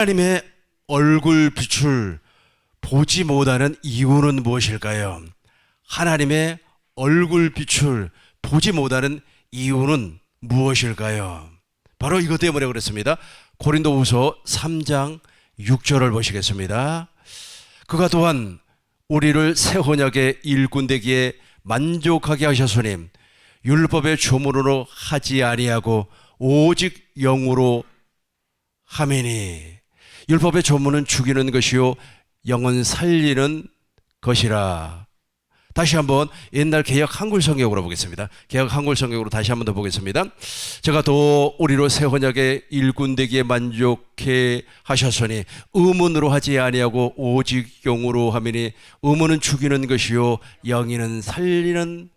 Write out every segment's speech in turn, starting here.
하나님의 얼굴 빛을 보지 못하는 이유는 무엇일까요? 하나님의 얼굴 빛을 보지 못하는 이유는 무엇일까요? 바로 이것 때문에 그렇습니다. 고린도후서 3장 6절을 보시겠습니다. 그가 또한 우리를 새 언약의 일꾼되기에 만족하게 하셨으니 율법의 조문으로 하지 아니하고 오직 영으로 하매니. 율법의 조문은 죽이는 것이요 영은 살리는 것이라. 다시 한번 옛날 개역 한글 성경으로 보겠습니다. 개역 한글 성경으로 다시 한번 더 보겠습니다. 제가 또 우리로 새 언약의 일꾼 되기에 만족해 하셨으니 의문으로 하지 아니하고 오직 영으로 하매니. 의문은 죽이는 것이요 영은 살리는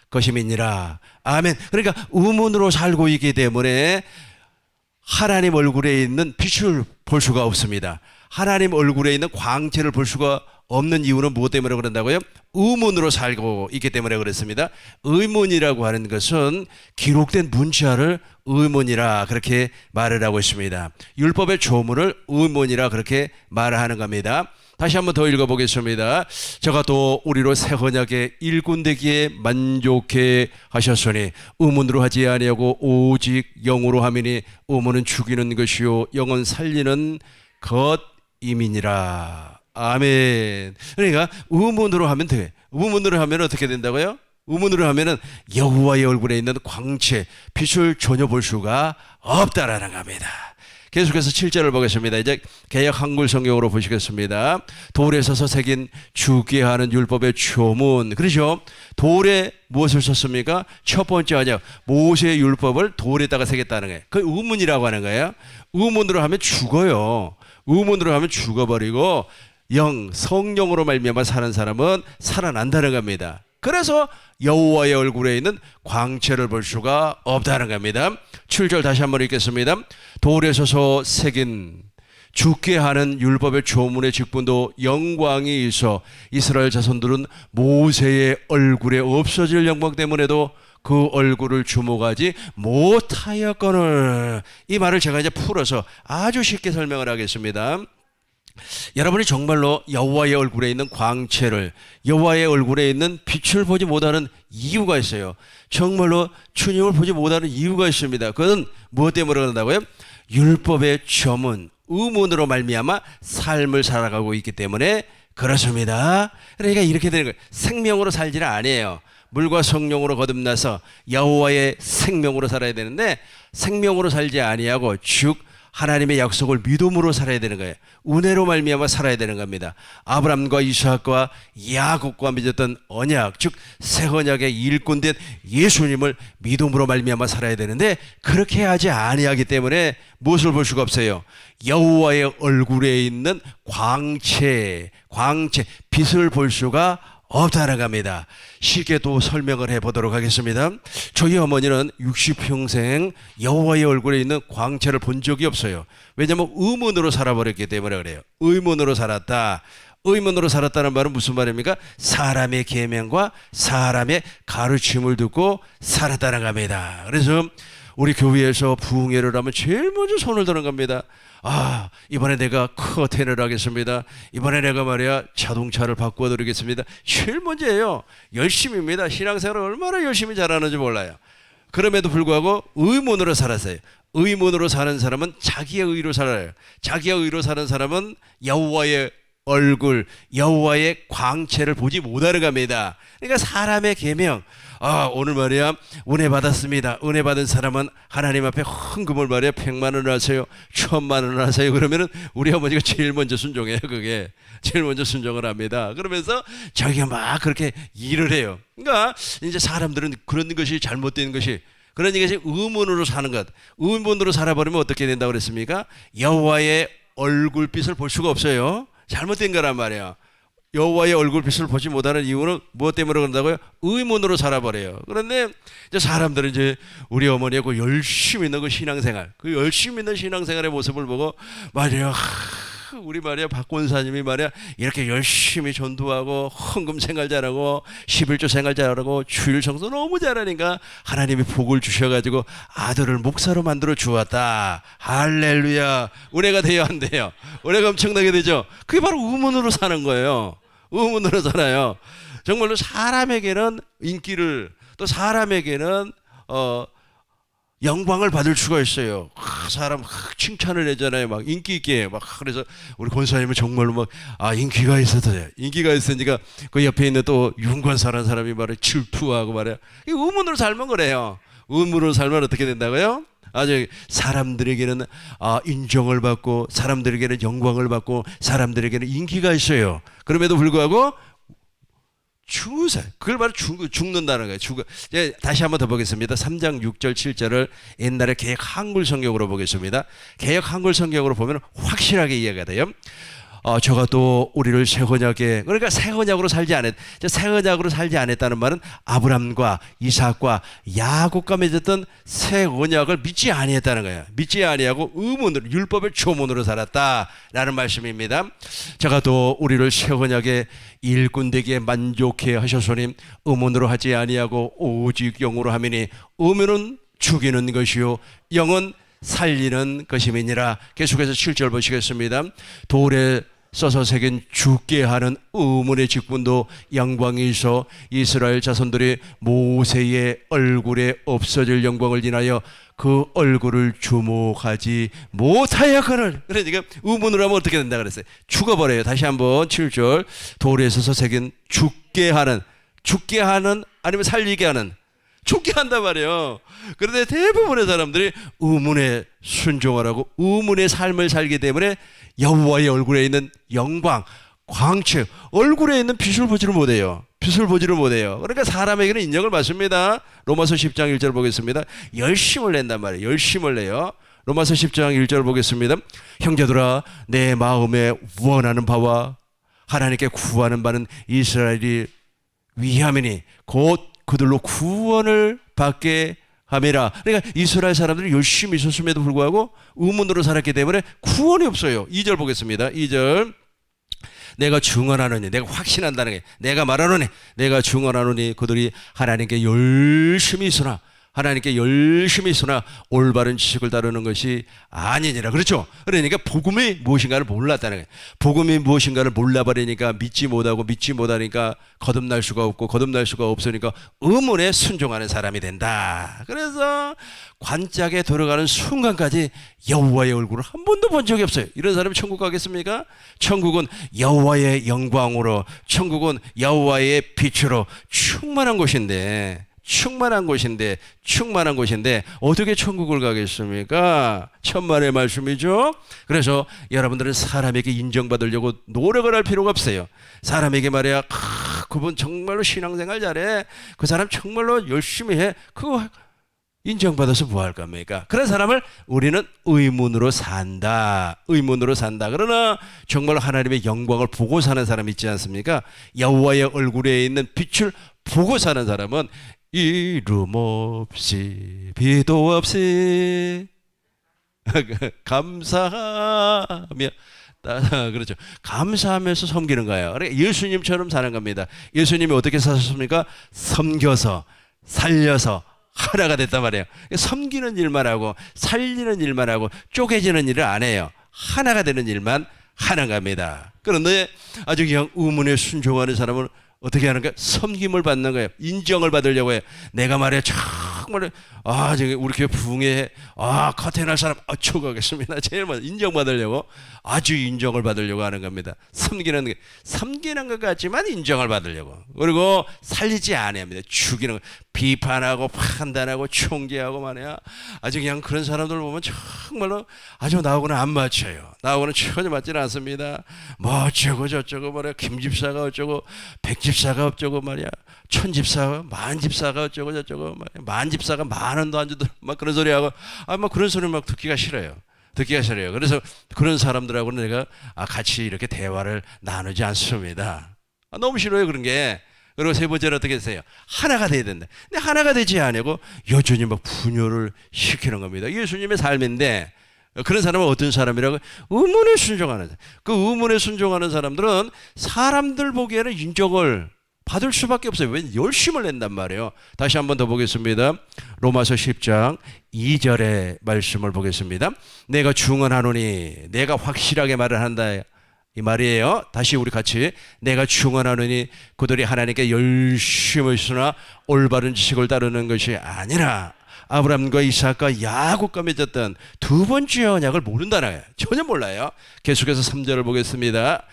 것임이니라. 아멘. 그러니까 의문으로 살고 있기 때문에 하나님 얼굴에 있는 빛을 볼 수가 없습니다. 하나님 얼굴에 있는 광채를 볼 수가 없는 이유는 무엇 때문에 그런다고요? 의문으로 살고 있기 때문에 그렇습니다. 의문이라고 하는 것은 기록된 문자를 의문이라 그렇게 말을 하고 있습니다. 율법의 조문을 의문이라 그렇게 말하는 겁니다. 다시 한번 더 읽어보겠습니다. 저가 또 우리로 새 언약의 일꾼 되기에 만족해 하셨으니 의문으로 하지 아니하고 오직 영으로 하매니. 의문은 죽이는 것이요 영은 살리는 것임이니라. 아멘. 그러니까 의문으로 하면 돼. 의문으로 하면 어떻게 된다고요? 의문으로 하면은 여호와의 얼굴에 있는 광채, 빛을 전혀 볼 수가 없다라는 겁니다. 계속해서 7절을 보겠습니다. 이제 개역 한글 성경으로 보시겠습니다. 돌에 서서 새긴 죽게 하는 율법의 조문. 그렇죠? 돌에 무엇을 썼습니까? 첫 번째 언약 모세의 율법을 돌에다가 새겼다는 거예요. 그 의문이라고 하는 거예요. 의문으로 하면 죽어요. 의문으로 하면 죽어버리고 성령으로 말미암아 사는 사람은 살아난다는 겁니다. 그래서 여호와의 얼굴에 있는 광채를 볼 수가 없다는 겁니다. 7절 다시 한번 읽겠습니다. 돌에 서서 새긴 죽게 하는 율법의 조문의 직분도 영광이 있어 이스라엘 자손들은 모세의 얼굴에 없어질 영광 때문에도 그 얼굴을 주목하지 못하였거늘. 이 말을 제가 이제 풀어서 아주 쉽게 설명을 하겠습니다. 여러분이 정말로 여호와의 얼굴에 있는 광채를, 여호와의 얼굴에 있는 빛을 보지 못하는 이유가 있어요. 정말로 주님을 보지 못하는 이유가 있습니다. 그건 무엇 때문에 그런다고요? 율법의 점은 의문으로 말미암아 삶을 살아가고 있기 때문에 그렇습니다. 그러니까 이렇게 되는 거예요. 생명으로 살지는 아니에요. 물과 성령으로 거듭나서 여호와의 생명으로 살아야 되는데 생명으로 살지 아니하고 즉 하나님의 약속을 믿음으로 살아야 되는 거예요. 은혜로 말미암아 살아야 되는 겁니다. 아브람과 이삭과 야곱과 맺었던 언약, 즉 새 언약의 일꾼된 예수님을 믿음으로 말미암아 살아야 되는데 그렇게 하지 아니하기 때문에 무엇을 볼 수가 없어요? 여호와의 얼굴에 있는 광채, 빛을 볼 수가 없다는 겁니다. 쉽게 또 설명을 해보도록 하겠습니다. 저희 어머니는 60평생 여호와의 얼굴에 있는 광채를 본 적이 없어요. 왜냐하면 의문으로 살아버렸기 때문에 그래요. 의문으로 살았다. 의문으로 살았다는 말은 무슨 말입니까? 사람의 계명과 사람의 가르침을 듣고 살았다는 겁니다. 그래서 우리 교회에서 부흥회를 하면 제일 먼저 손을 드는 겁니다. 이번에 내가 커튼을 하겠습니다. 이번에 내가 말이야 자동차를 바꿔드리겠습니다. 제일 먼저예요. 열심입니다. 신앙생활을 얼마나 열심히 잘하는지 몰라요. 그럼에도 불구하고 의문으로 살았어요. 의문으로 사는 사람은 자기의 의로 살아요. 자기의 의로 사는 사람은 여호와의 얼굴, 여호와의 광채를 보지 못하는 겁니다. 그러니까 사람의 계명, 오늘 말이야 은혜 받았습니다. 은혜 받은 사람은 하나님 앞에 헌금을 말이야 100만 원을 하세요, 1000만 원을 하세요. 그러면은 우리 어머니가 제일 먼저 순종해요. 그게 제일 먼저 순종을 합니다. 그러면서 자기가 막 그렇게 일을 해요. 그러니까 이제 사람들은 그런 것이 잘못된 것이, 그런 것이 의문으로 사는 것, 의문으로 살아버리면 어떻게 된다고 그랬습니까? 여호와의 얼굴빛을 볼 수가 없어요. 잘못된 거란 말이에요. 여호와의 얼굴빛을 보지 못하는 이유는 무엇 때문에 그런다고요? 의문으로 살아버려요. 그런데 이제 사람들은 이제 우리 어머니하고 열심히 있는 그 신앙생활, 그 열심히 있는 신앙생활의 모습을 보고 말이에요. 우리 말이야 박 권사님이 말이야 이렇게 열심히 전도하고 헌금 생활 잘하고 11조 생활 잘하고 주일 청소 너무 잘하니까 하나님이 복을 주셔가지고 아들을 목사로 만들어 주었다. 할렐루야. 은혜가 돼요 안 돼요? 은혜가 엄청나게 되죠. 그게 바로 의문으로 사는 거예요. 의문으로 살아요. 정말로 사람에게는 인기를 또 사람에게는 영광을 받을 수가 있어요. 사람 칭찬을 하잖아요. 막 인기 있게 막 그래서 우리 권사님은 정말로 막 인기가 있었어요. 인기가 있으니까 그 옆에 있는 또 윤권사라는 사람이 말해 질투하고 말해요. 이 의문으로 살면 그래요. 의문으로 살면 어떻게 된다고요? 아주 사람들에게는 인정을 받고 사람들에게는 영광을 받고 사람들에게는 인기가 있어요. 그럼에도 불구하고 죽으세요. 그걸 바로 죽는다는 거예요. 다시 한번 더 보겠습니다. 3장 6절 7절을 옛날에 개역 한글 성경으로 보겠습니다. 개역 한글 성경으로 보면 확실하게 이해가 돼요. 저가 또 우리를 새 언약에, 그러니까 새 언약으로 살지 않았다는 말은 아브람과 이삭과 야곱과 맺었던 새 언약을 믿지 아니했다는 거예요. 믿지 아니하고 의문으로 율법의 조문으로 살았다라는 말씀입니다. 저가 또 우리를 새 언약의 일꾼 되기에 만족해 하셨으니 의문으로 하지 아니하고 오직 영으로 하미니 의문은 죽이는 것이요 영은 살리는 것임이니라. 계속해서 7절 보시겠습니다. 돌에 써서 새긴 죽게 하는 의문의 직분도 영광이 있어 이스라엘 자손들이 모세의 얼굴에 없어질 영광을 인하여 그 얼굴을 주목하지 못하였거늘. 그러니까 의문으로 하면 어떻게 된다 그랬어요? 죽어버려요. 다시 한번 7절. 돌에 써서 새긴 죽게 하는 아니면 살리게 하는, 죽게 한단 말이에요. 그런데 대부분의 사람들이 의문에 순종하라고 의문의 삶을 살기 때문에 여호와의 얼굴에 있는 영광, 광채, 얼굴에 있는 빛을 보지를 못해요. 그러니까 사람에게는 인정을 받습니다. 로마서 10장 1절 보겠습니다. 열심을 낸단 말이에요. 열심을 내요. 로마서 10장 1절 보겠습니다. 형제들아, 내 마음에 원하는 바와 하나님께 구하는 바는 이스라엘이 위함이니 곧 그들로 구원을 받게 함이라. 그러니까 이스라엘 사람들이 열심히 있었음에도 불구하고 의문으로 살았기 때문에 구원이 없어요. 2절 보겠습니다. 2절. 내가 증언하노니, 내가 확신한다는 게, 내가 말하노니, 내가 증언하노니 그들이 하나님께 열심히 있으나 올바른 지식을 다루는 것이 아니니라. 그렇죠? 그러니까 복음이 무엇인가를 몰랐다는 거예요. 복음이 무엇인가를 몰라버리니까 믿지 못하니까 거듭날 수가 없으니까 의문에 순종하는 사람이 된다. 그래서 관짝에 들어가는 순간까지 여호와의 얼굴을 한 번도 본 적이 없어요. 이런 사람이 천국 가겠습니까? 천국은 여호와의 영광으로, 천국은 여호와의 빛으로 충만한 곳인데 어떻게 천국을 가겠습니까? 천만의 말씀이죠. 그래서 여러분들은 사람에게 인정받으려고 노력을 할 필요가 없어요. 사람에게 말이야, 그분 정말로 신앙생활 잘해, 그 사람 정말로 열심히 해, 그거 인정받아서 뭐 할 겁니까? 그런 사람을 우리는 의문으로 산다. 그러나 정말 하나님의 영광을 보고 사는 사람 있지 않습니까? 여호와의 얼굴에 있는 빛을 보고 사는 사람은 이름 없이 비도 없이 감사하며, 그렇죠, 감사하면서 섬기는 거예요. 그러니까 예수님처럼 사는 겁니다. 예수님이 어떻게 사셨습니까? 섬겨서 살려서 하나가 됐단 말이에요. 섬기는 일만 하고 살리는 일만 하고 쪼개지는 일을 안 해요. 하나가 되는 일만 하는 겁니다. 그런데 아주 그냥 의문에 순종하는 사람은 어떻게 하는가? 섬김을 받는 거예요. 인정을 받으려고 해요. 내가 말이야 정말 지금 우리 교회 부흥회 커튼 할 사람 초과하겠습니다. 제일 먼저 인정받으려고, 아주 인정을 받으려고 하는 겁니다. 섬기는 것 같지만 인정을 받으려고. 그리고 살리지 않습니다. 죽이는 거, 비판하고 판단하고 총재하고 말이야. 아주 그냥 그런 사람들 보면 정말로 아주 나하고는 안 맞춰요. 나하고는 전혀 맞지는 않습니다. 뭐 어쩌고 저쩌고 말이야. 김집사가 어쩌고, 백집사가 어쩌고 말이야. 천집사, 만집사가 어쩌고 저쩌고 말이야. 만집사가 만 원도 안 주도 막 그런 소리 하고, 막 그런 소리 막 듣기가 싫어요. 그래서 그런 사람들하고는 내가 같이 이렇게 대화를 나누지 않습니다. 너무 싫어요, 그런 게. 그리고 세 번째는 어떻게 했어요? 하나가 돼야 된다. 근데 하나가 되지 않고 여전히 막 분열을 시키는 겁니다. 예수님의 삶인데 그런 사람은 어떤 사람이라고? 의문에 순종하는. 그 의문에 순종하는 사람들은 사람들 보기에는 인정을 받을 수밖에 없어요. 왜? 열심을 낸단 말이에요. 다시 한번 더 보겠습니다. 로마서 10장 2절의 말씀을 보겠습니다. 내가 중언하노니, 내가 확실하게 말을 한다 이 말이에요. 다시 우리 같이, 내가 중언하노니 그들이 하나님께 열심히 쓰나 올바른 지식을 따르는 것이 아니라 아브라함과 이삭과 야곱과 맺었던 두 번째 언약을 모른다는 거예요. 전혀 몰라요. 계속해서 3절을 보겠습니다.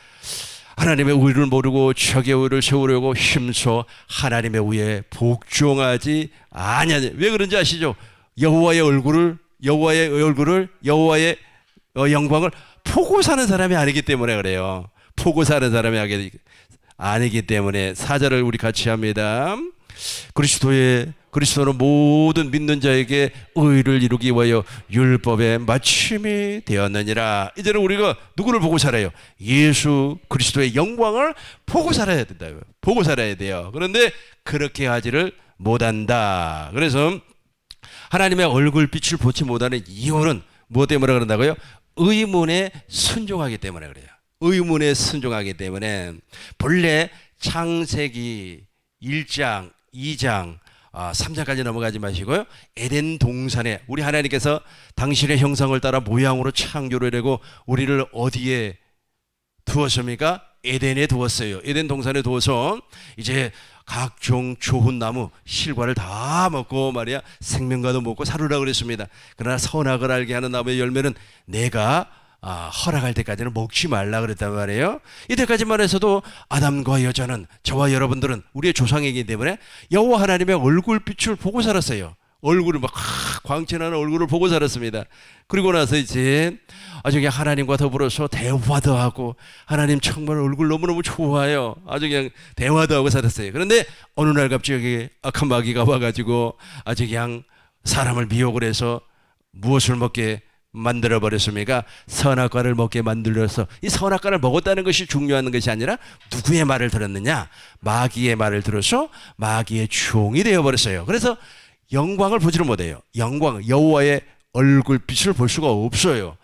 하나님의 의를 모르고 적의 의를 세우려고 힘써 하나님의 의에 복종하지 아니하니. 왜 그런지 아시죠? 여호와의 영광을 보고 사는 사람이 아니기 때문에 그래요. 보고 사는 사람이 아니기 때문에. 4절을 우리 같이 합니다. 그리스도는 모든 믿는 자에게 의를 이루기 위하여 율법의 마침이 되었느니라. 이제는 우리가 누구를 보고 살아요? 예수 그리스도의 영광을 보고 살아야 된다. 보고 살아야 돼요. 그런데 그렇게 하지를 못한다. 그래서 하나님의 얼굴빛을 보지 못하는 이유는 무엇 때문에 그런다고요? 의문에 순종하기 때문에 그래요. 의문에 순종하기 때문에. 본래 창세기 1장, 2장, 3장까지 넘어가지 마시고요. 에덴 동산에 우리 하나님께서 당신의 형상을 따라 모양으로 창조를 하고 우리를 어디에 두었습니까? 에덴에 두었어요. 에덴 동산에 두어서 이제 각종 좋은 나무 실과를 다 먹고 말이야 생명과도 먹고 살으라 그랬습니다. 그러나 선악을 알게 하는 나무의 열매는 내가 허락할 때까지는 먹지 말라 그랬단 말이에요. 이때까지만 해서도 아담과 여자는, 저와 여러분들은 우리의 조상이기 때문에 여호와 하나님의 얼굴빛을 보고 살았어요. 얼굴을 막 광채나는 얼굴을 보고 살았습니다. 그리고 나서 이제 아주 그냥 하나님과 더불어서 대화도 하고, 하나님 정말 얼굴 너무너무 좋아요. 아주 그냥 대화도 하고 살았어요. 그런데 어느 날 갑자기 악한 마귀가 와가지고 아주 그냥 사람을 미혹을 해서 무엇을 먹게 만들어 버렸습니까? 선악과를 먹게 만들어서, 이 선악과를 먹었다는 것이 중요한 것이 아니라 누구의 말을 들었느냐? 마귀의 말을 들어서 마귀의 종이 되어 버렸어요. 그래서 영광을 보지를 못해요. 여호와의 얼굴빛을 볼 수가 없어요.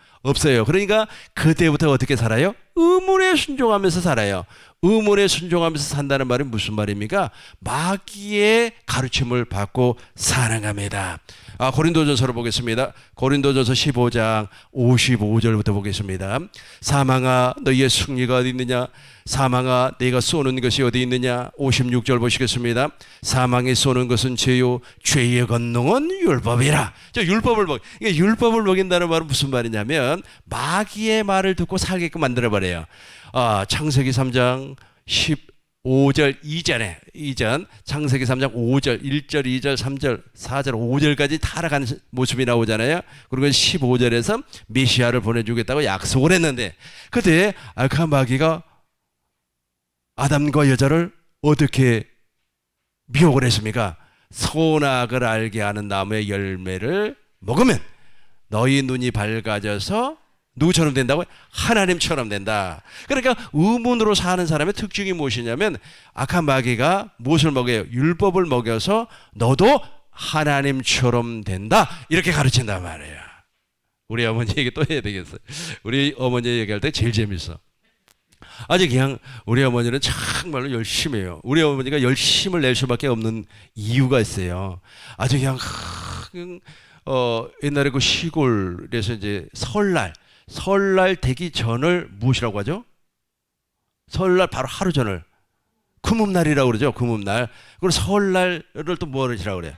그러니까 그때부터 어떻게 살아요? 의문에 순종하면서 살아요. 의문에 순종하면서 산다는 말은 무슨 말입니까? 마귀의 가르침을 받고 사는 겁니다. 고린도전서로 보겠습니다. 고린도전서 15장 55절부터 보겠습니다. 사망아 너희의 승리가 어디 있느냐? 사망아 네가 쏘는 것이 어디 있느냐? 56절 보시겠습니다. 사망이 쏘는 것은 죄요 죄의 권능은 율법이라. 율법을 먹인다는 말은 무슨 말이냐면 마귀의 말을 듣고 살게끔 만들어버려요. 창세기 3장 15절 이전 창세기 3장 5절 1절 2절 3절 4절 5절까지 타락하는 모습이 나오잖아요. 그리고 15절에서 메시아를 보내주겠다고 약속을 했는데, 그때 악한 마귀가 아담과 여자를 어떻게 미혹을 했습니까? 선악을 알게 하는 나무의 열매를 먹으면 너희 눈이 밝아져서 누구처럼 된다고요? 하나님처럼 된다. 그러니까 의문으로 사는 사람의 특징이 무엇이냐면, 악한 마귀가 무엇을 먹여요? 율법을 먹여서 너도 하나님처럼 된다, 이렇게 가르친단 말이에요. 우리 어머니 얘기 또 해야 되겠어요. 우리 어머니 얘기할 때 제일 재밌어. 아주 그냥 우리 어머니는 정말로 열심히 해요. 우리 어머니가 열심을 낼 수밖에 없는 이유가 있어요. 아주 그냥 옛날에 그 시골에서 이제 설날 되기 전을 무엇이라고 하죠? 설날 바로 하루 전을 금음날이라고 그러죠. 금음날. 그리고 설날을 또 뭐라고 그래요?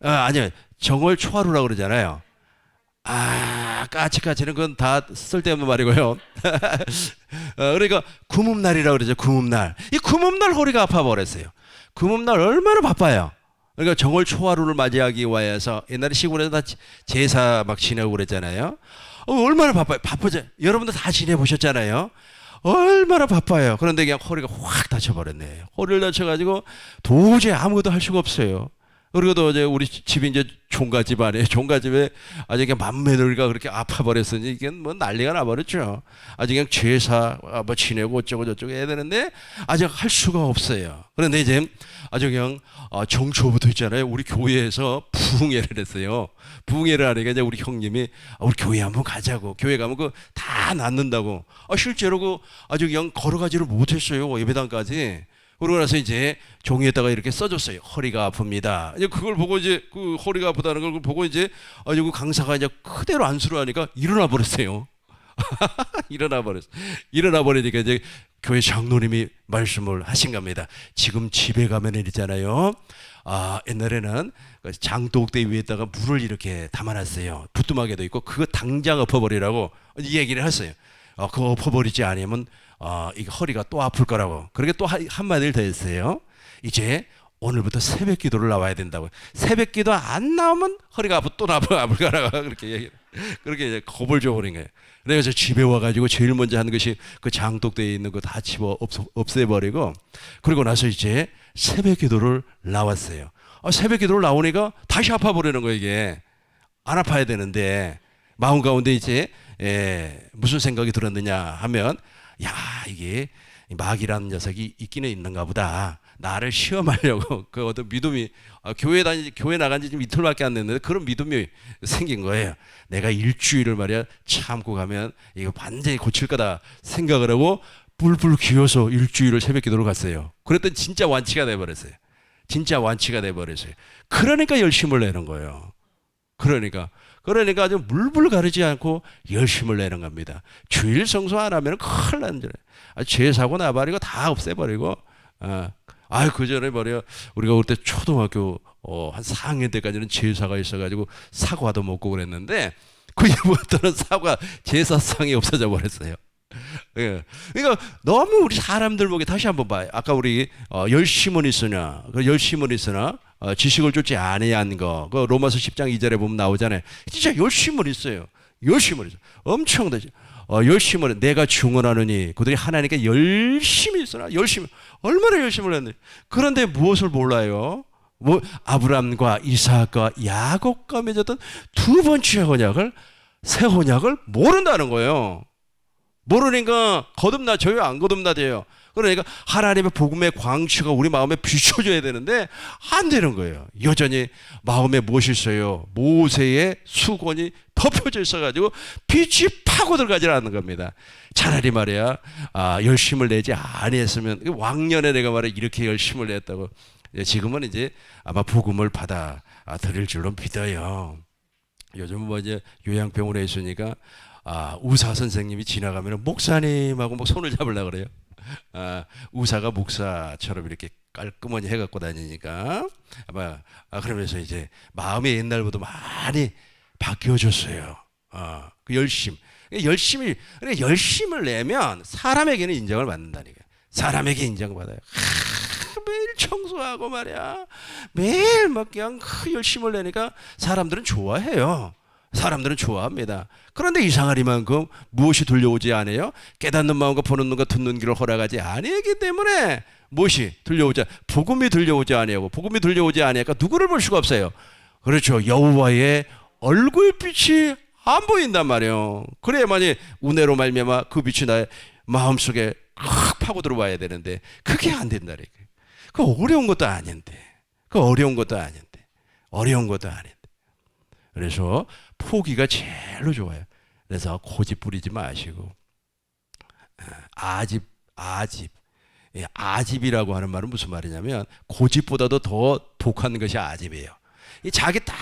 아니요, 정월 초하루라고 그러잖아요. 까치까치는 그건 다 쓸데없는 말이고요. 그러니까 금음날이라고 그러죠. 금음날. 이 금음날 허리가 아파 버렸어요. 금음날 얼마나 바빠요. 그러니까 정월 초하루를 맞이하기 위해서 옛날에 시골에서 다 제사 막 지내고 그랬잖아요. 얼마나 바빠요. 바쁘죠. 여러분들 다 지내보셨잖아요. 얼마나 바빠요. 그런데 그냥 허리가 확 다쳐버렸네. 허리를 다쳐가지고 도저히 아무것도 할 수가 없어요. 그리고 또 이제 우리 집이 이제 종갓집 아니에요. 종갓집에 아주 그냥 맏며느리가 그렇게 아파버렸으니 이게 뭐 난리가 나버렸죠. 아주 그냥 제사 뭐 지내고 어쩌고 저쩌고 해야 되는데 아직 할 수가 없어요. 그런데 이제 아주 그냥 정초부터 있잖아요. 우리 교회에서 부흥회를 했어요. 부흥회를 하니까 이제 우리 형님이 우리 교회 한번 가자고. 교회 가면 그 다 낫는다고. 실제로 그 아주 그냥 걸어가지를 못했어요. 예배당까지. 그러고 나서 이제 종이에다가 이렇게 써줬어요. 허리가 아픕니다. 이제 그걸 보고 이제 그 허리가 아프다는 걸 보고 이제 아주 그 강사가 이제 그대로 안수를 하니까 일어나 버렸어요. 일어나 버렸어. 일어나 버리니까 이제 교회 장로님이 말씀을 하신 겁니다. 지금 집에 가면 있잖아요. 옛날에는 장독대 위에다가 물을 이렇게 담아놨어요. 부뚜막에도 있고 그거 당장 엎어버리라고 이 얘기를 했어요. 그거 엎어버리지 않으면 이게 허리가 또 아플 거라고. 그렇게 또 한마디를 더 했어요. 이제 오늘부터 새벽 기도를 나와야 된다고. 새벽 기도 안 나오면 허리가 또 아플 거라고. 그렇게 이제 겁을 줘버린 거예요. 그래서 집에 와가지고 제일 먼저 하는 것이 그 장독대에 있는 거 다 집어 없애버리고, 그리고 나서 이제 새벽 기도를 나왔어요. 새벽 기도를 나오니까 다시 아파버리는 거예요. 이게 안 아파야 되는데 마음 가운데 이제 무슨 생각이 들었느냐 하면, 야, 이게 마귀라는 녀석이 있기는 있는가 보다. 나를 시험하려고 그 어떤 믿음이, 교회 나간 지 좀 이틀밖에 안 됐는데 그런 믿음이 생긴 거예요. 내가 일주일을 말이야 참고 가면 이거 완전히 고칠 거다 생각을 하고 불불 기어서 일주일을 새벽 기도를 갔어요. 그랬더니 진짜 완치가 돼버렸어요. 진짜 완치가 돼버렸어요. 그러니까 열심을 내는 거예요. 그러니까 아주 물불 가리지 않고 열심을 내는 겁니다. 주일 성수 안 하면 큰일 나는 줄 알아요. 죄사고 나발이고 다 없애버리고, 그 전에 말이야, 우리가 그때 초등학교 한 4학년 때까지는 제사가 있어가지고 사과도 먹고 그랬는데 그 이후부터는 제사상이 없어져 버렸어요. 예. 그러니까 너무 우리 사람들 보기 다시 한번 봐요. 아까 우리 열심은 있으나 지식을 쫓지 아니한 거, 그 로마서 10장 2절에 보면 나오잖아요. 진짜 열심은 있어요. 엄청나죠. 열심을 내가 증언하느니 그들이 하나님께 열심히 있으나 얼마나 열심을 했는데, 그런데 무엇을 몰라요? 아브람과 이삭과 야곱과 맺었던 두 번째 새 언약을 모른다는 거예요. 모르니까 거듭나져요, 안 거듭나져요? 그러니까 하나님의 복음의 광채가 우리 마음에 비춰줘야 되는데 안 되는 거예요. 여전히 마음에 무엇이 있어요? 모세의 수건이 덮여져 있어가지고 빛이 파고 들어가지 않는 겁니다. 차라리 말이야, 열심을 내지 아니했으면, 왕년에 내가 말이야 이렇게 열심을 냈다고, 지금은 이제 아마 복음을 받아 들일 줄로 믿어요. 요즘은 뭐 이제 요양병원에 있으니까 의사 선생님이 지나가면 목사님하고 뭐 손을 잡으려고 그래요. 의사가 목사처럼 이렇게 깔끔하게 해갖고 다니니까 아마 그러면서 이제 마음이 옛날보다 많이 바뀌어졌어요. 그 열심을 내면 사람에게는 인정을 받는다니까. 사람에게 인정받아요. 매일 청소하고 말이야, 매일 막 그냥 열심을 내니까 사람들은 좋아해요. 사람들은 좋아합니다. 그런데 이상하리만큼 무엇이 들려오지 않아요? 깨닫는 마음과 보는 눈과 듣는 귀를 허락하지 아니하기 때문에 무엇이 들려오지, 복음이 들려오지 아니하고, 복음이 들려오지 아니하니까 누구를 볼 수가 없어요. 그렇죠. 여호와의 얼굴빛이 안 보인단 말이에요. 그래야만이 은혜로 말미암아 그 빛이 나의 마음속에 확 파고 들어와야 되는데 그게 안 된다니까. 그 어려운 것도 아닌데. 그래서 포기가 제일로 좋아요. 그래서 고집 부리지 마시고, 아집이라고 하는 말은 무슨 말이냐면 고집보다도 더 독한 것이 아집이에요. 자기 딱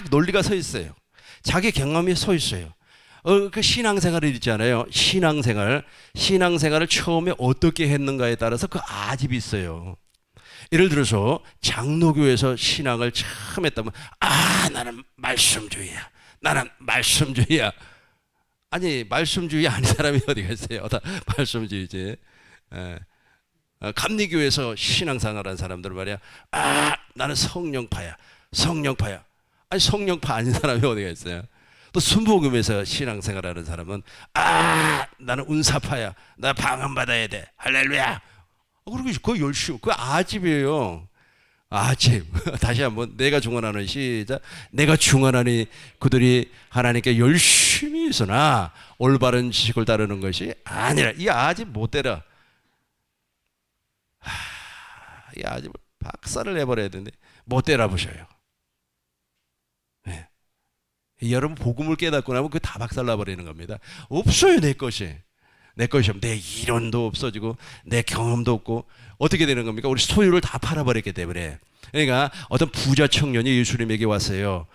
논리가 서 있어요. 자기 경험이 서 있어요. 그 신앙생활을 있잖아요. 신앙생활을 처음에 어떻게 했는가에 따라서 그 아집이 있어요. 예를 들어서 장로교에서 신앙을 처음 했다면, 나는 말씀주의야. 아니, 말씀주의 아닌 사람이 어디가 있어요? 다 말씀주의지. 감리교에서 신앙생활한 사람들 말이야, 나는 성령파야. 아니, 성령파 아닌 사람이 어디가 있어요? 또 순복음에서 신앙생활하는 사람은 나는 은사파야. 나 방언 받아야 돼. 할렐루야. 그리고 그 열심, 그 아집이에요. 아집. 다시 한번 내가 중언하는 시작. 내가 중언하니 그들이 하나님께 열심히 있으나 올바른 지식을 따르는 것이 아니라. 이 아집 못 때려. 이 아집을 박살을 내버려야 되는데 못 때려 보셔요. 네. 여러분 복음을 깨닫고 나면 그게 다 박살나버리는 겁니다. 없어요 내 것이. 내 것이 없고 내 이론도 없어지고 내 경험도 없고 어떻게 되는 겁니까? 우리 소유를 다 팔아버렸기 때문에. 그러니까 어떤 부자 청년이 예수님에게 왔어요.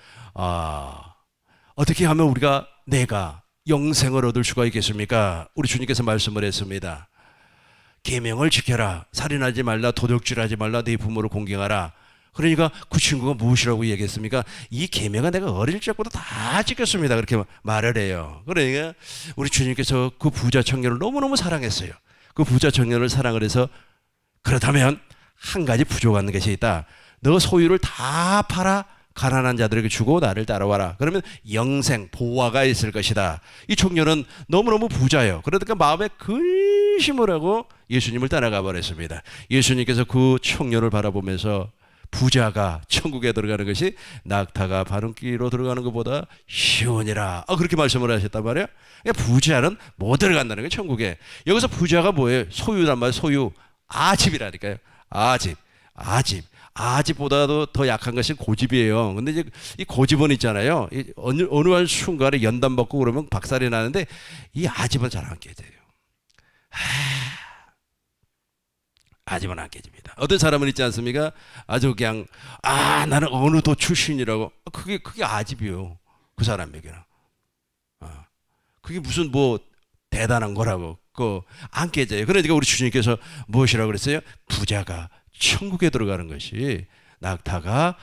어떻게 하면 내가 영생을 얻을 수가 있겠습니까? 우리 주님께서 말씀을 했습니다. 계명을 지켜라. 살인하지 말라. 도둑질하지 말라. 네 부모를 공경하라. 그러니까 그 친구가 무엇이라고 얘기했습니까? 이 계명은 내가 어릴 적부터 다 지켰습니다. 그렇게 말을 해요. 그러니까 우리 주님께서 그 부자 청년을 너무너무 사랑했어요. 그 부자 청년을 사랑을 해서 그렇다면 한 가지 부족한 것이 있다. 너 소유를 다 팔아 가난한 자들에게 주고 나를 따라와라. 그러면 영생, 보화가 있을 것이다. 이 청년은 너무너무 부자예요. 그러니까 마음에 근심을 하고 예수님을 따라가 버렸습니다. 예수님께서 그 청년을 바라보면서 부자가 천국에 들어가는 것이 낙타가 바람기로 들어가는 것보다 쉬우니라. 그렇게 말씀을 하셨단 말이에요. 그러니까 부자는 못 들어간다는 거예요, 천국에. 여기서 부자가 뭐예요? 소유란 말이에요, 소유. 아집이라니까요. 아집보다도 더 약한 것이 고집이에요. 근데 이제 이 고집은 있잖아요. 어느 한 순간에 연단 받고 그러면 박살이 나는데 이 아집은 잘 안 깨져요. 아집은 안 깨집니다. 어떤 사람은 있지 않습니까? 아주 그냥 나는 어느 도 출신이라고. 그게 아집이요. 그 사람에게는. 그게 무슨 뭐 대단한 거라고. 안 깨져요. 그러니까 우리 주님께서 무엇이라고 그랬어요? 부자가 천국에 들어가는 것이 낙타가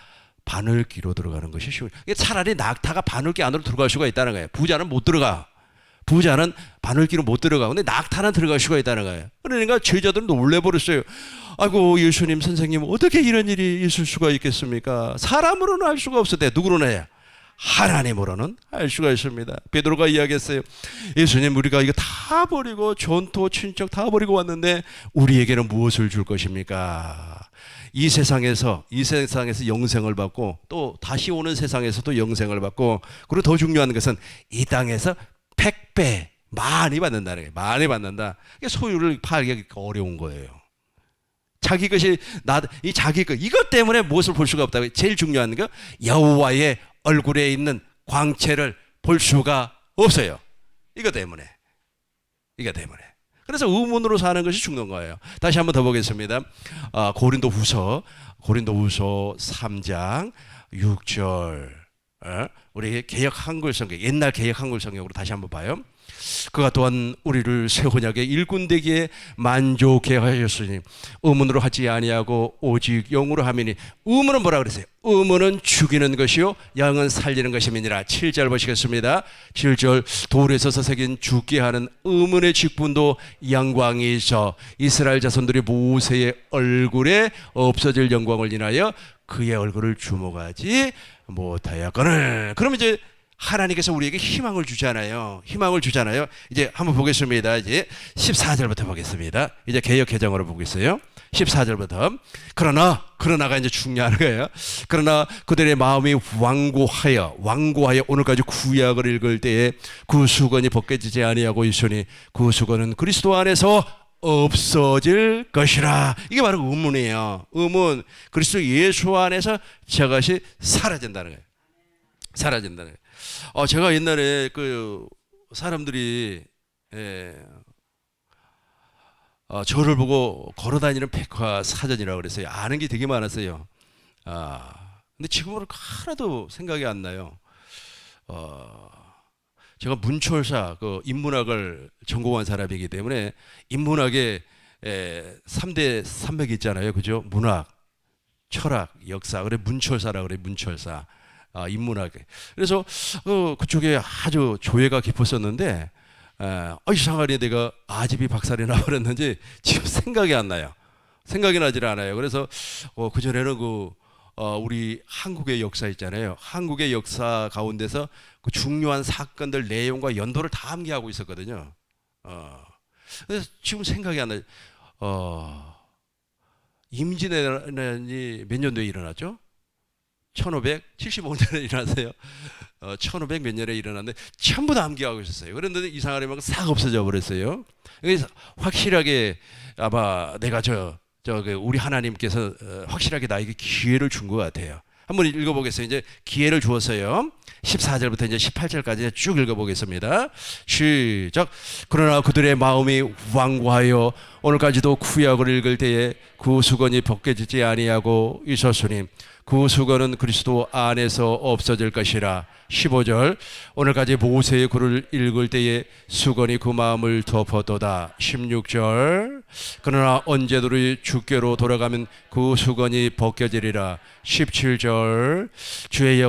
바늘귀로 들어가는 것이 쉬운. 차라리 낙타가 바늘귀 안으로 들어갈 수가 있다는 거예요. 부자는 못 들어가. 부자는 바늘귀로 못 들어가. 근데 낙타는 들어갈 수가 있다는 거예요. 그러니까 제자들은 놀래버렸어요. 아이고 예수님 선생님 어떻게 이런 일이 있을 수가 있겠습니까? 사람으로는 할 수가 없었대. 누구로는 해야? 하나님으로는 할 수가 있습니다. 베드로가 이야기했어요. 예수님 우리가 이거 다 버리고 전토 친척 다 버리고 왔는데 우리에게는 무엇을 줄 것입니까? 이 세상에서 영생을 받고 또 다시 오는 세상에서도 영생을 받고 그리고 더 중요한 것은 이 땅에서 100배 많이 받는다는 거예요. 많이 받는다. 소유를 팔기 어려운 거예요. 자기 것이 이 자기 것 이것 때문에 무엇을 볼 수가 없다고. 제일 중요한 거 여호와의 얼굴에 있는 광채를 볼 수가 없어요. 이것 때문에. 그래서 의문으로 사는 것이 죽는 거예요. 다시 한번 더 보겠습니다. 고린도후서 3장 6절. 우리 개역 한글 성경, 옛날 개역 한글 성경으로 다시 한번 봐요. 그가 또한 우리를 새 언약의 일꾼되기에 만족해 하셨으니 의문으로 하지 아니하고 오직 영으로 하미니. 의문은 뭐라 그랬어요? 의문은 죽이는 것이요 영은 살리는 것임이니라. 7절 보시겠습니다. 7절 돌에 서서 새긴 죽게 하는 의문의 직분도 영광이 있어 이스라엘 자손들이 모세의 얼굴에 없어질 영광을 인하여 그의 얼굴을 주목하지 못하였거늘. 그러면 이제 하나님께서 우리에게 희망을 주잖아요. 이제 한번 보겠습니다. 이제 14절부터 보겠습니다. 이제 개역 개정으로 보고 있어요. 14절부터. 그러나가 이제 중요한 거예요. 그러나 그들의 마음이 완고하여 오늘까지 구약을 읽을 때에 그 수건이 벗겨지지 아니하고 있으니 그 수건은 그리스도 안에서 없어질 것이라. 이게 바로 의문이에요. 의문. 그리스도 예수 안에서 저것이 사라진다는 거예요. 제가 옛날에 사람들이 저를 보고 걸어다니는 백화사전이라고 그랬어요. 아는 게 되게 많았어요. 근데 지금은 하나도 생각이 안 나요. 제가 문철사 인문학을 전공한 사람이기 때문에 인문학에 3대 산맥이 있잖아요. 그죠? 문학, 철학, 역사. 그래 문철사라 그래 문철사. 인문학에. 그래서 그쪽에 아주 조예가 깊었었는데 이상하게 내가 아집이 박살이 나버렸는지 지금 생각이 안 나요. 생각이 나질 않아요. 그래서 그전에는 우리 한국의 역사 있잖아요. 한국의 역사 가운데서 그 중요한 사건들 내용과 연도를 다 암기하고 있었거든요. 그래서 지금 생각이 안 나요. 임진왜란이 몇 년도에 일어났죠? 1575년에 일어났어요. 1500 몇 년에 일어났는데 전부 다 암기하고 있었어요. 그런데 이상하려면 싹 없어져 버렸어요. 그래서 확실하게 아마 내가 우리 하나님께서 확실하게 나에게 기회를 준 것 같아요. 한번 읽어보겠어요. 이제 기회를 주었어요. 14절부터 이제 18절까지 쭉 읽어보겠습니다. 시작. 그러나 그들의 마음이 완고하여 오늘까지도 구약을 읽을 때에 그 수건이 벗겨지지 아니하고 있었으니 그 수건은 그리스도 안에서 없어질 것이라. 15절. 오늘까지 모세의 글을 읽을 때에 수건이 그 마음을 덮었도다. 16절. 그러나 언제든지 주께로 돌아가면 그 수건이 벗겨지리라. 17절. 주의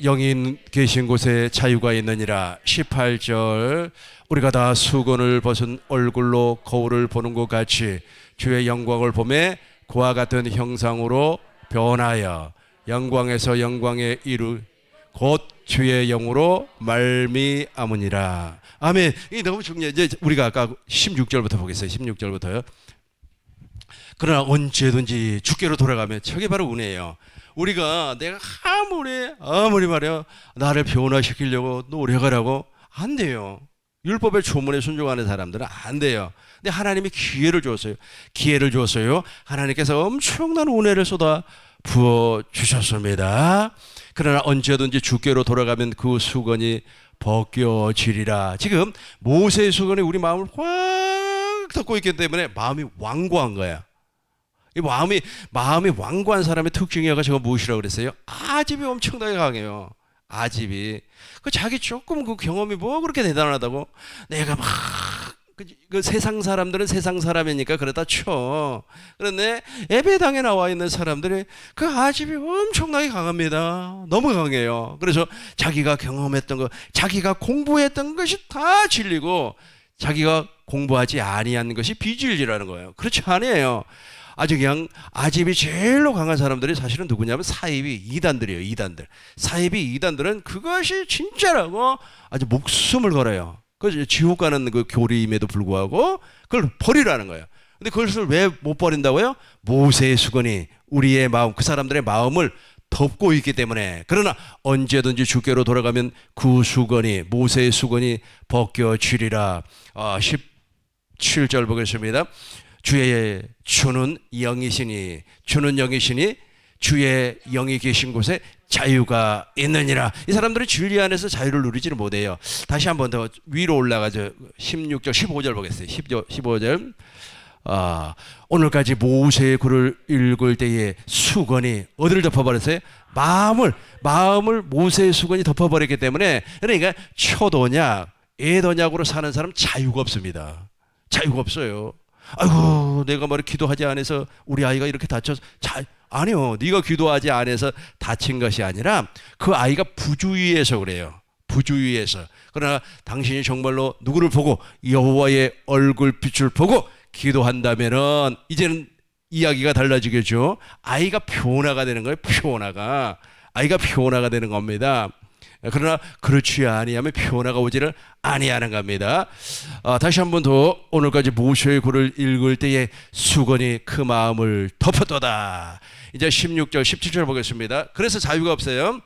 영이 계신 곳에 자유가 있느니라. 18절. 우리가 다 수건을 벗은 얼굴로 거울을 보는 것 같이 주의 영광을 보매 그와 같은 형상으로 변하여 영광에서 영광에 곧 주의 영으로 말미암으니라. 아멘. 이게 너무 중요해요. 이제 우리가 아까 16절부터 보겠어요. 16절부터요. 그러나 언제든지 주께로 돌아가면 저게 바로 은혜예요. 우리가 내가 아무리 말이야 나를 변화시키려고 노력하라고 안 돼요. 율법의 조문에 순종하는 사람들은 안 돼요. 근데 하나님이 기회를 줬어요. 기회를 줬어요. 하나님께서 엄청난 은혜를 쏟아 부어 주셨습니다. 그러나 언제든지 주께로 돌아가면 그 수건이 벗겨지리라. 지금 모세의 수건이 우리 마음을 확 덮고 있기 때문에 마음이 완고한 거야. 이 마음이 완고한 사람의 특징이가 제가 무엇이라고 그랬어요? 아집이 엄청나게 강해요. 아집이 자기 조금 그 경험이 뭐 그렇게 대단하다고 내가 막 그 세상 사람들은 세상 사람이니까 그러다 쳐. 그런데 예배당에 나와 있는 사람들이 그 아집이 엄청나게 강합니다. 너무 강해요. 그래서 자기가 경험했던 거, 자기가 공부했던 것이 다 진리고 자기가 공부하지 아니한 것이 비진리라는 거예요. 그렇지 않아요. 아주 그냥 아집이 제일로 강한 사람들이 사실은 누구냐면 사이비 이단들이에요. 이단들. 사이비 이단들은 그것이 진짜라고 아주 목숨을 걸어요. 그 지옥 가는 그 교리임에도 불구하고 그걸 버리라는 거예요. 근데 그것을 왜 못 버린다고요? 모세의 수건이 우리의 마음, 그 사람들의 마음을 덮고 있기 때문에. 그러나 언제든지 주께로 돌아가면 그 수건이, 모세의 수건이 벗겨지리라. 17절 보겠습니다. 주는 영이시니 주의 영이 계신 곳에 자유가 있느니라. 이 사람들은 진리 안에서 자유를 누리지를 못해요. 다시 한 번 더 위로 올라가죠. 16절 15절 보겠어요. 15절. 오늘까지 모세의 글을 읽을 때에 수건이 어디를 덮어버렸어요? 마음을 모세의 수건이 덮어버렸기 때문에. 그러니까 초도냐 애도냐고로 사는 사람 자유가 없습니다. 자유가 없어요. 아이고 내가 기도하지 않아서 우리 아이가 이렇게 다쳐서 아니요. 네가 기도하지 않아서 다친 것이 아니라 그 아이가 부주의해서 그래요. 부주의해서. 그러나 당신이 정말로 누구를 보고 여호와의 얼굴빛을 보고 기도한다면은 이제는 이야기가 달라지겠죠. 아이가 변화가 되는 거예요. 아이가 변화가 되는 겁니다. 그러나 그렇지 아니하면 변화가 오지를 아니하는 겁니다. 다시 한 번 더 오늘까지 모세의 글을 읽을 때에 수건이 그 마음을 덮었도다. 이제 16절 17절 보겠습니다. 그래서 자유가 없어요.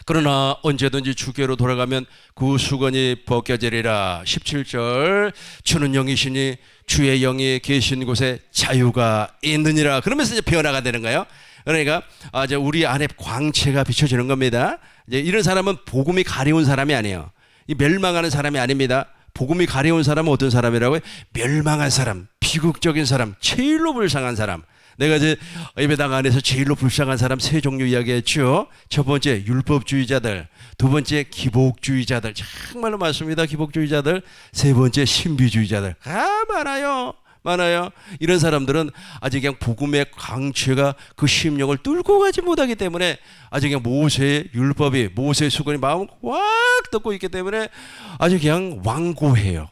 그러나 언제든지 주께로 돌아가면 그 수건이 벗겨지리라. 17절. 주는 영이시니 주의 영이 계신 곳에 자유가 있느니라. 그러면서 이제 변화가 되는 거예요. 그러니까 이제 우리 안에 광채가 비춰지는 겁니다. 이제 이런 사람은 복음이 가려운 사람이 아니에요. 이 멸망하는 사람이 아닙니다. 복음이 가려운 사람은 어떤 사람이라고요? 멸망한 사람, 비극적인 사람, 제일로 불쌍한 사람. 내가 이제 예배당 안에서 제일로 불쌍한 사람 세 종류 이야기했죠. 첫 번째 율법주의자들, 두 번째 기복주의자들, 정말로 많습니다. 기복주의자들. 세 번째 신비주의자들. 많아요. 이런 사람들은 아직 그냥 복음의 광채가 그 심령을 뚫고 가지 못하기 때문에 아직 그냥 모세의 율법이, 모세의 수건이 마음을 확 덮고 있기 때문에 아주 그냥 완고해요.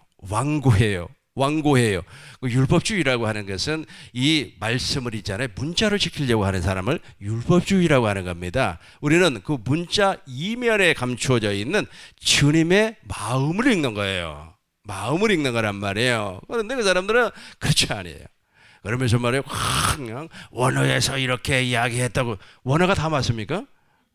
그 율법주의라고 하는 것은 이 말씀을 있잖아요. 문자를 지키려고 하는 사람을 율법주의라고 하는 겁니다. 우리는 그 문자 이면에 감추어져 있는 주님의 마음을 읽는 거예요. 마음을 읽는 거란 말이에요. 그런데 그 사람들은 그렇지 않아요. 그러면서 말이에요. 그냥 원어에서 이렇게 이야기했다고. 원어가 다 맞습니까?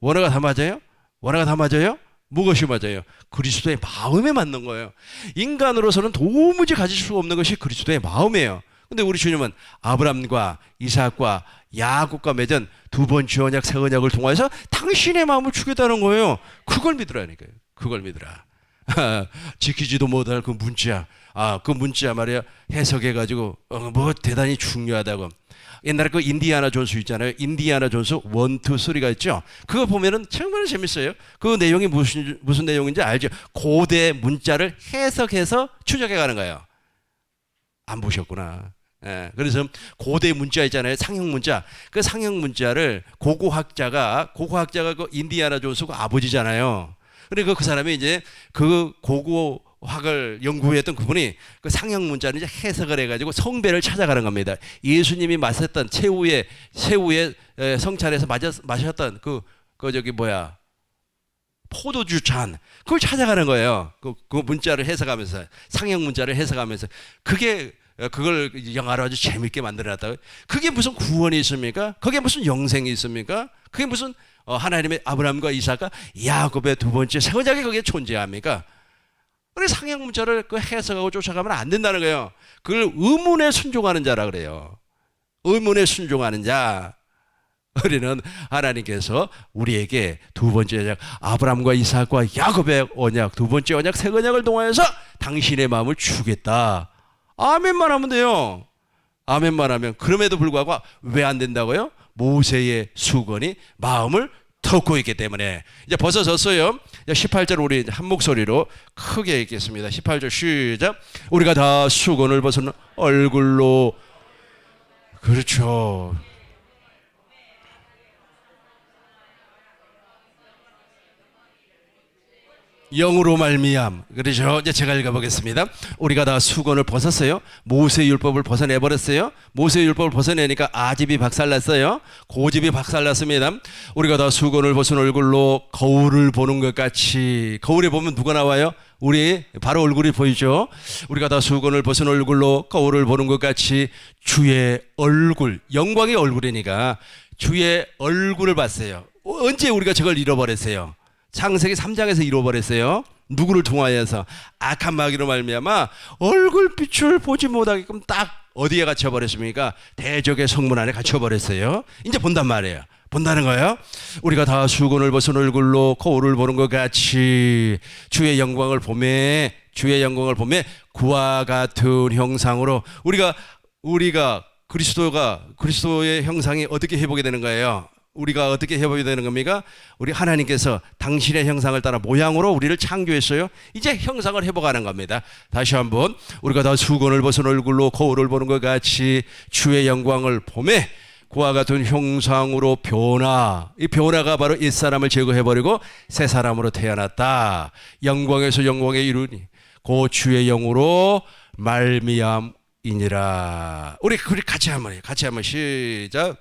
원어가 다 맞아요? 원어가 다 맞아요? 무엇이 맞아요? 그리스도의 마음에 맞는 거예요. 인간으로서는 도무지 가질 수가 없는 것이 그리스도의 마음이에요. 근데 우리 주님은 아브람과 이삭과 야곱과 맺은 두 번째 언약, 새 언약을 통해서 당신의 마음을 주겠다는 거예요. 그걸 믿으라니까요. 그걸 믿으라. 지키지도 못할 그 문자. 그 문자 말이야 해석해가지고 뭐 대단히 중요하다고. 옛날에 그 인디아나 존스 있잖아요. 인디아나 존스 1, 2, 3가 있죠. 그거 보면은 정말 재밌어요. 그 내용이 무슨 내용인지 알죠? 고대 문자를 해석해서 추적해가는 거예요. 안 보셨구나. 예, 그래서 고대 문자 있잖아요. 상형 문자. 그 상형 문자를 고고학자가 그 인디아나 존스가 아버지잖아요. 그러니까 그 사람이 이제 그 고고학을 연구했던 그분이 그 상형 문자를 이제 해석을 해가지고 성배를 찾아가는 겁니다. 예수님이 마셨던 새우의 성찬에서 마셨던 그 저기 뭐야 포도주 잔 그걸 찾아가는 거예요. 그 문자를 해석하면서 상형 문자를 해석하면서 그걸 영화로 아주 재밌게 만들어놨다고요. 그게 무슨 구원이 있습니까? 그게 무슨 영생이 있습니까? 그게 무슨 하나님의 아브라함과 이삭과 야곱의 두 번째 새 언약이 거기에 존재합니까? 그래서 상형 문자를 그 해석하고 쫓아가면 안 된다는 거예요. 그걸 의문에 순종하는 자라 그래요. 의문에 순종하는 자. 우리는 하나님께서 우리에게 두 번째 언약 아브라함과 이삭과 야곱의 언약 두 번째 언약 새 언약을 통하여서 당신의 마음을 주겠다. 아멘만 하면 돼요. 아멘만 하면. 그럼에도 불구하고 왜 안 된다고요? 모세의 수건이 마음을 덮고 있기 때문에. 이제 벗어졌어요. 18절 우리 한 목소리로 크게 읽겠습니다. 18절 시작. 우리가 다 수건을 벗은 얼굴로. 그렇죠. 영으로 말미암. 그렇죠. 이제 제가 읽어보겠습니다. 우리가 다 수건을 벗었어요. 모세의 율법을 벗어내버렸어요. 모세의 율법을 벗어내니까 아집이 박살났어요. 고집이 박살났습니다. 우리가 다 수건을 벗은 얼굴로 거울을 보는 것 같이. 거울에 보면 누가 나와요? 우리 바로 얼굴이 보이죠. 우리가 다 수건을 벗은 얼굴로 거울을 보는 것 같이 주의 얼굴, 영광의 얼굴이니까 주의 얼굴을 봤어요. 언제 우리가 저걸 잃어버렸어요? 창세기 3장에서 잃어버렸어요. 누구를 통하여서? 악한 마귀로 말미암아 얼굴빛을 보지 못하게끔 딱 어디에 갇혀버렸습니까? 대적의 성문 안에 갇혀버렸어요. 이제 본단 말이에요. 본다는 거예요. 우리가 다 수건을 벗은 얼굴로 거울을 보는 것 같이 주의 영광을 보매 그와 같은 형상으로 우리가 그리스도의 형상이 어떻게 회복이 되는 거예요? 우리가 어떻게 회복이 되는 겁니까? 우리 하나님께서 당신의 형상을 따라 모양으로 우리를 창조했어요. 이제 형상을 회복하는 겁니다. 다시 한번 우리가 다 수건을 벗은 얼굴로 거울을 보는 것 같이 주의 영광을 보매 그와 같은 형상으로 변화. 이 변화가 바로 옛사람을 제거해버리고 새 사람으로 태어났다. 영광에서 영광에 이르니 그 주의 영으로 말미암이니라. 우리 같이 한번 해요. 같이 한번 시작.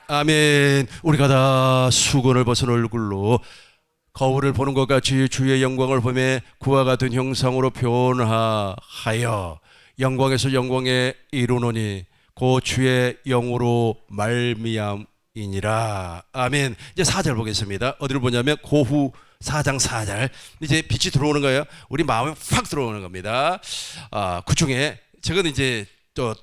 아멘. 우리가 다 수건을 벗은 얼굴로 거울을 보는 것 같이 주의 영광을 보며 그와 같은 형상으로 변화하여 영광에서 영광에 이르노니 그 주의 영으로 말미암이니라. 아멘. 이제 4절 보겠습니다. 어디를 보냐면 고후 4장 4절. 이제 빛이 들어오는 거예요. 우리 마음에 확 들어오는 겁니다. 그 중에 저건 이제 또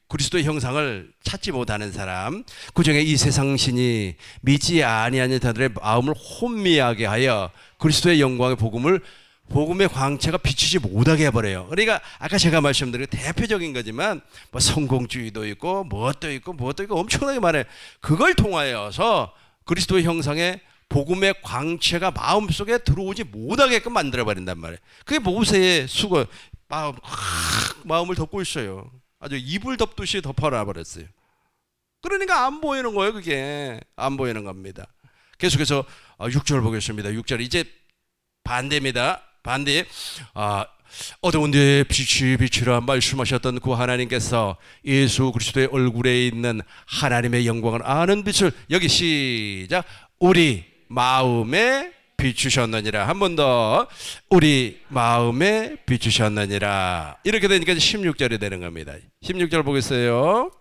그리스도의 형상을 찾지 못하는 사람, 그 중에 이 세상 신이 믿지 아니하는 자들의 마음을 혼미하게 하여 그리스도의 영광의 복음의 광채가 비치지 못하게 해버려요. 그러니까 아까 제가 말씀드린 대표적인 거지만 뭐 성공주의도 있고 무엇도 있고 엄청나게 많아요. 그걸 통하여서 그리스도의 형상의 복음의 광채가 마음속에 들어오지 못하게끔 만들어버린단 말이에요. 그게 모세의 수건, 마음을 덮고 있어요. 아주 이불 덮듯이 덮어놔 버렸어요. 그러니까 안 보이는 거예요. 그게 안 보이는 겁니다. 계속해서 6절 보겠습니다. 6절 이제 반대입니다. 반대. 어두운 데에 빛이 비치라 말씀하셨던 그 하나님께서 예수 그리스도의 얼굴에 있는 하나님의 영광을 아는 빛을 여기 시작 우리 마음에 비추셨느니라. 한 번 더 우리 마음에 비추셨느니라. 이렇게 되니까 16절이 되는 겁니다. 16절 보겠어요.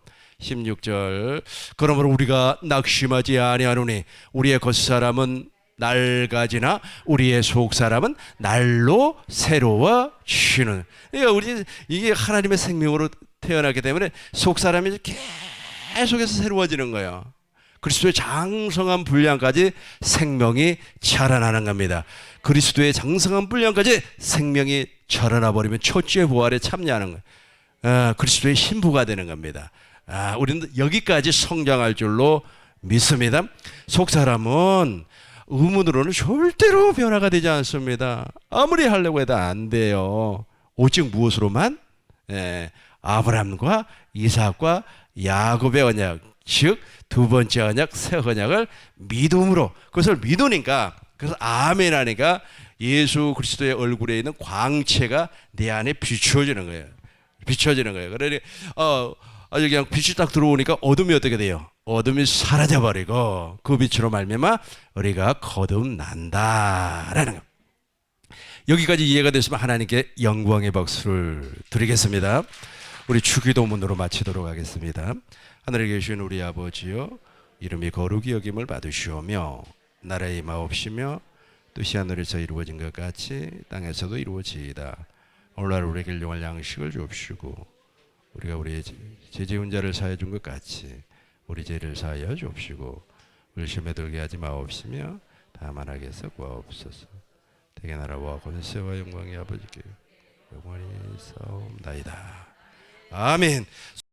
16절 그러므로 우리가 낙심하지 아니하노니 우리의 겉사람은 낡아지나 우리의 속사람은 날로 새로워지는. 그러니까 우리 이게 하나님의 생명으로 태어나기 때문에 속사람이 계속해서 새로워지는 거예요. 그리스도의 장성한 분량까지 생명이 자라나는 겁니다. 그리스도의 장성한 분량까지 생명이 자라나 버리면 첫째 부활에 참여하는 거예요. 그리스도의 신부가 되는 겁니다. 우리는 여기까지 성장할 줄로 믿습니다. 속사람은 의문으로는 절대로 변화가 되지 않습니다. 아무리 하려고 해도 안 돼요. 오직 무엇으로만? 아브라함과 이삭과 야곱의 언약, 즉 두 번째 언약, 새 언약을 믿음으로, 그것을 믿으니까, 그래서 아멘 하니까 예수 그리스도의 얼굴에 있는 광채가 내 안에 비추어지는 거예요. 비춰지는 거예요. 그러니 아주 그냥 빛이 딱 들어오니까 어둠이 어떻게 돼요? 어둠이 사라져버리고 그 빛으로 말미암아 우리가 거듭난다라는 거. 여기까지 이해가 됐으면 하나님께 영광의 박수를 드리겠습니다. 우리 주기도문으로 마치도록 하겠습니다. 하늘에 계신 우리 아버지여, 이름이 거룩히 여김을 받으시오며 나라의 임하옵시며 뜻이 하늘에서 이루어진 것 같이 땅에서도 이루어지이다. 오늘날 우리에게 일용할 양식을 주옵시고 우리가 우리의 죄 지은 자를 사하여 준 것 같이 우리 죄를 사하여 주옵시고 의심에 들게 하지 마옵시며 다만 악에서 구하옵소서. 대개 나라와 권세와 영광이 아버지께 영원히 싸움나이다. 아멘.